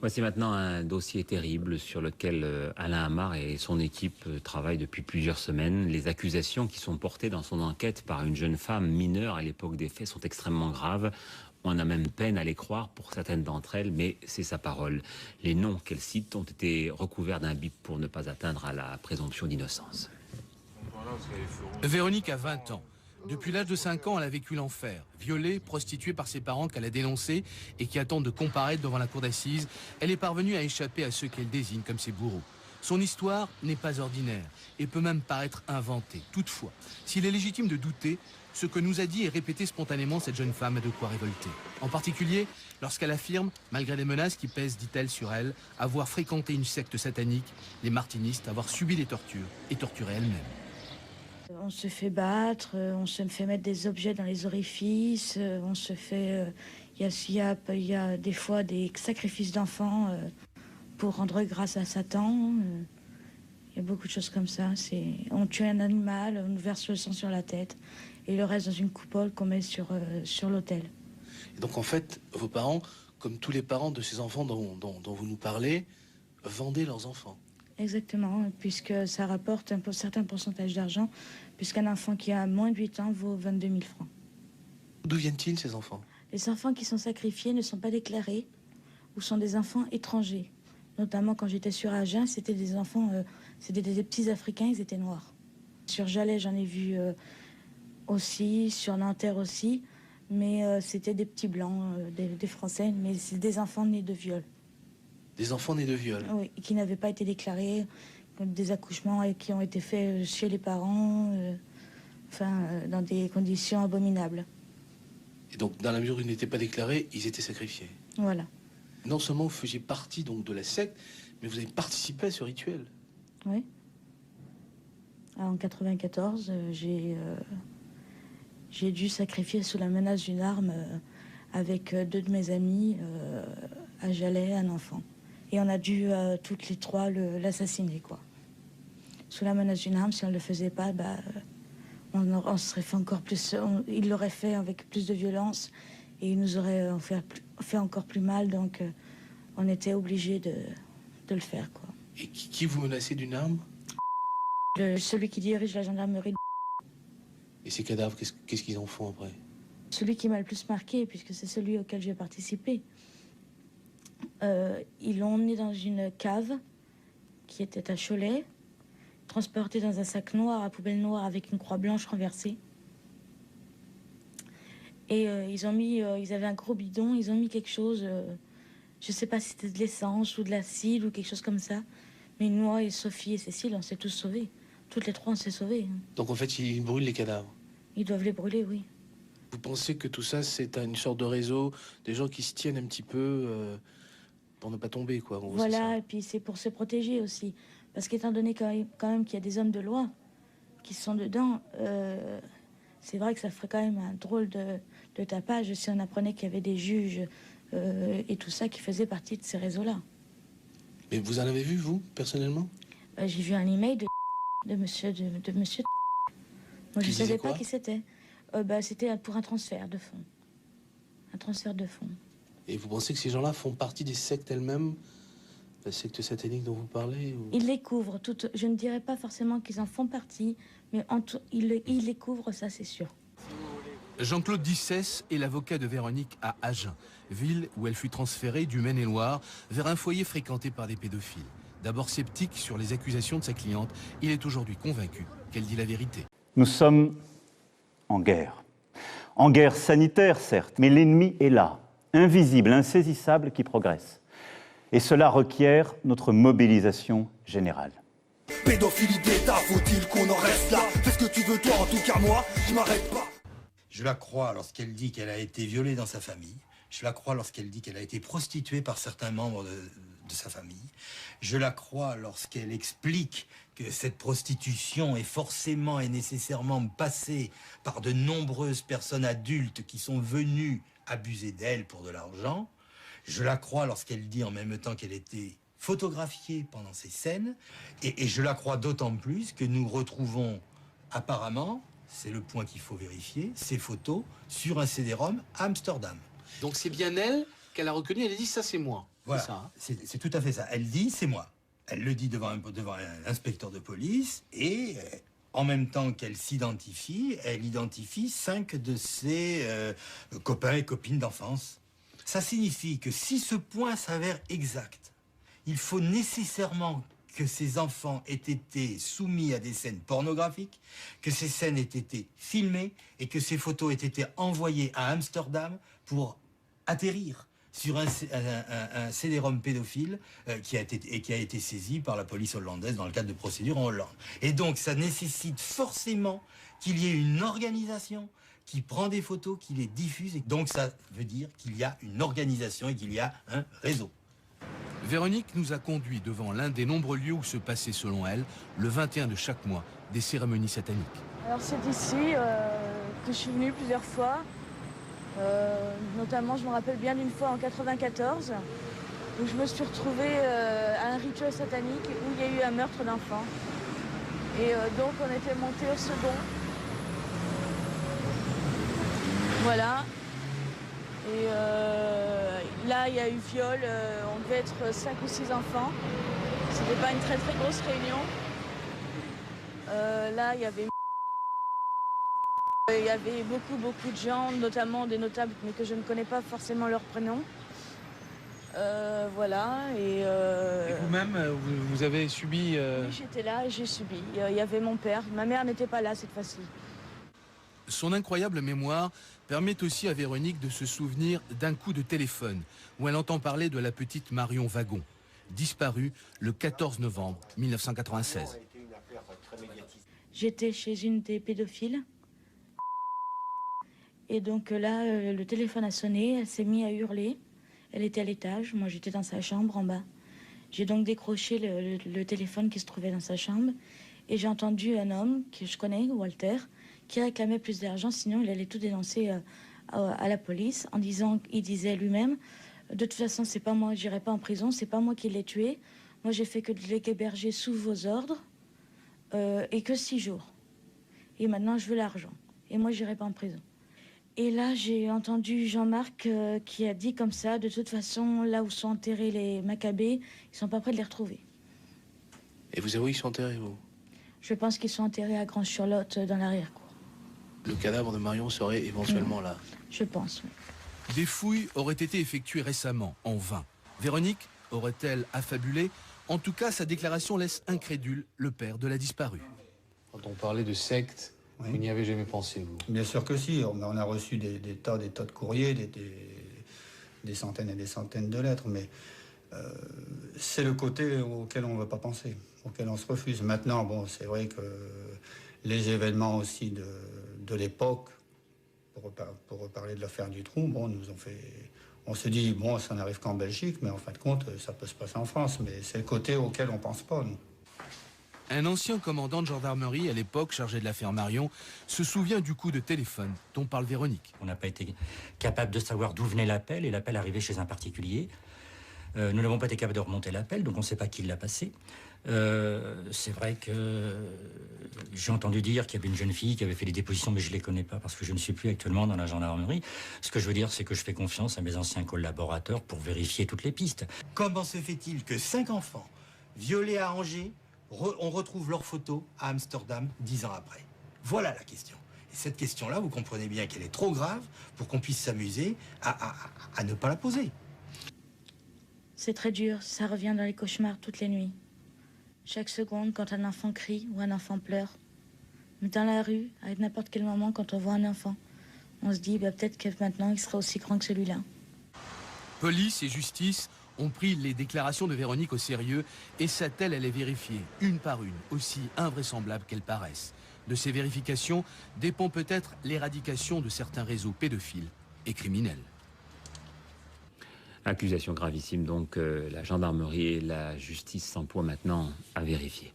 Voici maintenant un dossier terrible sur lequel Alain Amar et son équipe travaillent depuis plusieurs semaines. Les accusations qui sont portées dans son enquête par une jeune femme mineure à l'époque des faits sont extrêmement graves. On a même peine à les croire pour certaines d'entre elles, mais c'est sa parole. Les noms qu'elle cite ont été recouverts d'un bip pour ne pas atteindre à la présomption d'innocence. Véronique a 20 ans. Depuis l'âge de 5 ans, elle a vécu l'enfer. Violée, prostituée par ses parents qu'elle a dénoncés et qui attendent de comparaître devant la cour d'assises, elle est parvenue à échapper à ceux qu'elle désigne comme ses bourreaux. Son histoire n'est pas ordinaire et peut même paraître inventée. Toutefois, s'il est légitime de douter, ce que nous a dit et répété spontanément cette jeune femme a de quoi révolter. En particulier, lorsqu'elle affirme, malgré les menaces qui pèsent, dit-elle, sur elle, avoir fréquenté une secte satanique, les martinistes, avoir subi des tortures et torturé elle-même. On se fait battre, on se fait mettre des objets dans les orifices, on se fait... Il y a des fois des sacrifices d'enfants pour rendre grâce à Satan. Il y a beaucoup de choses comme ça. On tue un animal, on nous verse le sang sur la tête et le reste dans une coupole qu'on met sur l'autel. Et donc en fait, vos parents, comme tous les parents de ces enfants dont vous nous parlez, vendaient leurs enfants. Exactement, puisque ça rapporte un certain pourcentage d'argent, puisqu'un enfant qui a moins de 8 ans vaut 22 000 francs. D'où viennent-ils, ces enfants? Les enfants qui sont sacrifiés ne sont pas déclarés ou sont des enfants étrangers. Notamment quand j'étais sur Agen, c'était des enfants, c'était des petits Africains, ils étaient noirs. Sur Jalais, j'en ai vu aussi, sur Nanterre aussi, mais c'était des petits blancs, des Français, mais c'est des enfants nés de viol. Des enfants nés de viol? Oui, qui n'avaient pas été déclarés, des accouchements et qui ont été faits chez les parents, dans des conditions abominables. Et donc, dans la mesure où ils n'étaient pas déclarés, ils étaient sacrifiés? Voilà. Non seulement vous faisiez partie donc de la secte, mais vous avez participé à ce rituel? Oui. En 94, j'ai dû sacrifier sous la menace d'une arme avec 2 de mes amis à Jalais un enfant. Et on a dû toutes les 3 l'assassiner, quoi. Sous la menace d'une arme, si on ne le faisait pas, on serait fait encore plus. Il l'aurait fait avec plus de violence et il nous aurait fait encore plus mal. Donc, on était obligés de le faire, quoi. Et qui vous menaçait d'une arme? Celui qui dirige la gendarmerie. Et ces cadavres, qu'est-ce qu'ils en font après? Celui qui m'a le plus marqué, puisque c'est celui auquel j'ai participé. Ils l'ont emmené dans une cave qui était à Cholet, transporté dans un sac noir à poubelle noire avec une croix blanche renversée. Et ils avaient un gros bidon, ils ont mis quelque chose, je sais pas si c'était de l'essence ou de l'acide ou quelque chose comme ça. Mais moi et Sophie et Cécile, on s'est tous sauvés. Toutes les 3, on s'est sauvés. Donc en fait, ils brûlent les cadavres? Ils doivent les brûler, oui. Vous pensez que tout ça, c'est une sorte de réseau, des gens qui se tiennent un petit peu pour ne pas tomber, quoi. Voilà, et puis c'est pour se protéger aussi. Parce qu'étant donné quand même qu'il y a des hommes de loi qui sont dedans, c'est vrai que ça ferait quand même un drôle de tapage si on apprenait qu'il y avait des juges et tout ça qui faisaient partie de ces réseaux-là. Mais vous en avez vu, vous, personnellement? J'ai vu un email de monsieur. Moi, je ne savais pas qui c'était. C'était pour un transfert de fonds. Un transfert de fonds. Et vous pensez que ces gens-là font partie des sectes elles-mêmes? La secte satanique dont vous parlez ou... Ils les couvrent toutes. Je ne dirais pas forcément qu'ils en font partie, mais ils les couvrent, ça c'est sûr. Jean-Claude Dissès est l'avocat de Véronique à Agen, ville où elle fut transférée du Maine-et-Loire vers un foyer fréquenté par des pédophiles. D'abord sceptique sur les accusations de sa cliente, il est aujourd'hui convaincu qu'elle dit la vérité. Nous sommes en guerre. En guerre sanitaire, certes, mais l'ennemi est là, invisible, insaisissable, qui progresse. Et cela requiert notre mobilisation générale. Pédophilie d'État, faut-il qu'on en reste là? Fais ce que tu veux toi, en tout cas moi, je m'arrête pas. Je la crois lorsqu'elle dit qu'elle a été violée dans sa famille. Je la crois lorsqu'elle dit qu'elle a été prostituée par certains membres de sa famille. Je la crois lorsqu'elle explique que cette prostitution est forcément et nécessairement passée par de nombreuses personnes adultes qui sont venues abuser d'elle pour de l'argent. Je la crois lorsqu'elle dit en même temps qu'elle était photographiée pendant ces scènes. Et je la crois d'autant plus que nous retrouvons apparemment, c'est le point qu'il faut vérifier, ces photos sur un CD-ROM à Amsterdam. Donc c'est bien elle qu'elle a reconnu, elle a dit ça c'est moi. Voilà, C'est ça, hein. c'est tout à fait ça. Elle dit c'est moi. Elle le dit devant un inspecteur de police et en même temps qu'elle s'identifie, elle identifie 5 de ses copains et copines d'enfance. Ça signifie que si ce point s'avère exact, il faut nécessairement que ces enfants aient été soumis à des scènes pornographiques, que ces scènes aient été filmées et que ces photos aient été envoyées à Amsterdam pour atterrir sur un CD-ROM pédophile qui a été saisi par la police hollandaise dans le cadre de procédures en Hollande. Et donc ça nécessite forcément qu'il y ait une organisation qui prend des photos, qui les diffuse. Et donc ça veut dire qu'il y a une organisation et qu'il y a un réseau. Véronique nous a conduits devant l'un des nombreux lieux où se passaient, selon elle, le 21 de chaque mois, des cérémonies sataniques. Alors c'est ici que je suis venue plusieurs fois. Notamment, je me rappelle bien d'une fois en 94, où je me suis retrouvée à un rituel satanique où il y a eu un meurtre d'enfant. Et donc on était monté au second. Voilà. Et là, il y a eu viol, on devait être 5 ou 6 enfants. C'était pas une très très grosse réunion. Là, il y avait beaucoup de gens, notamment des notables, mais que je ne connais pas forcément leur prénom. Voilà. Et vous-même, vous avez subi... Oui, j'étais là et j'ai subi. Il y avait mon père. Ma mère n'était pas là cette fois-ci. Son incroyable mémoire permet aussi à Véronique de se souvenir d'un coup de téléphone où elle entend parler de la petite Marion Wagon, disparue le 14 novembre 1996. J'étais chez une des pédophiles. Et donc là, le téléphone a sonné, elle s'est mise à hurler. Elle était à l'étage, moi j'étais dans sa chambre en bas. J'ai donc décroché le téléphone qui se trouvait dans sa chambre. Et j'ai entendu un homme que je connais, Walter, qui réclamait plus d'argent, sinon il allait tout dénoncer à la police en disant, il disait lui-même, de toute façon c'est pas moi, j'irai pas en prison, c'est pas moi qui l'ai tué. Moi j'ai fait que de l'héberger sous vos ordres et que 6 jours. Et maintenant je veux l'argent. Et moi j'irai pas en prison. Et là, j'ai entendu Jean-Marc qui a dit comme ça, de toute façon, là où sont enterrés les Maccabées, ils sont pas prêts de les retrouver. Et vous savez où ils sont enterrés, vous? Je pense qu'ils sont enterrés à Grange-sur-Lot, dans l'arrière-cour. Le cadavre de Marion serait éventuellement là. Je pense, oui. Des fouilles auraient été effectuées récemment, en vain. Véronique aurait-elle affabulé? En tout cas, sa déclaration laisse incrédule le père de la disparue. Quand on parlait de secte, Oui. vous n'y avez jamais pensé, vous? Bien sûr que si, on a reçu des tas de courriers, des centaines et des centaines de lettres, mais c'est le côté auquel on ne veut pas penser, auquel on se refuse. Maintenant, bon, c'est vrai que les événements aussi de l'époque, pour reparler de l'affaire du trou, bon, nous ont fait... On se dit, bon, ça n'arrive qu'en Belgique, mais en fin de compte, ça peut se passer en France, mais c'est le côté auquel on ne pense pas, nous. Un ancien commandant de gendarmerie, à l'époque chargé de l'affaire Marion, se souvient du coup de téléphone dont parle Véronique. On n'a pas été capable de savoir d'où venait l'appel, et l'appel arrivait chez un particulier. Nous n'avons pas été capables de remonter l'appel, donc on ne sait pas qui l'a passé. C'est vrai que j'ai entendu dire qu'il y avait une jeune fille qui avait fait des dépositions, mais je ne les connais pas parce que je ne suis plus actuellement dans la gendarmerie. Ce que je veux dire, c'est que je fais confiance à mes anciens collaborateurs pour vérifier toutes les pistes. Comment se fait-il que 5 enfants violés à Angers, on retrouve leurs photos à Amsterdam 10 ans après? Voilà la question. Et cette question-là, vous comprenez bien qu'elle est trop grave pour qu'on puisse s'amuser à ne pas la poser. C'est très dur, ça revient dans les cauchemars toutes les nuits. Chaque seconde, quand un enfant crie ou un enfant pleure. Mais dans la rue, à n'importe quel moment, quand on voit un enfant, on se dit peut-être que maintenant il sera aussi grand que celui-là. Police et justice ont pris les déclarations de Véronique au sérieux et sa telle, elle est vérifiée, une par une, aussi invraisemblable qu'elles paraissent. De ces vérifications dépend peut-être l'éradication de certains réseaux pédophiles et criminels. Accusation gravissime, donc la gendarmerie et la justice s'emploient maintenant à vérifier.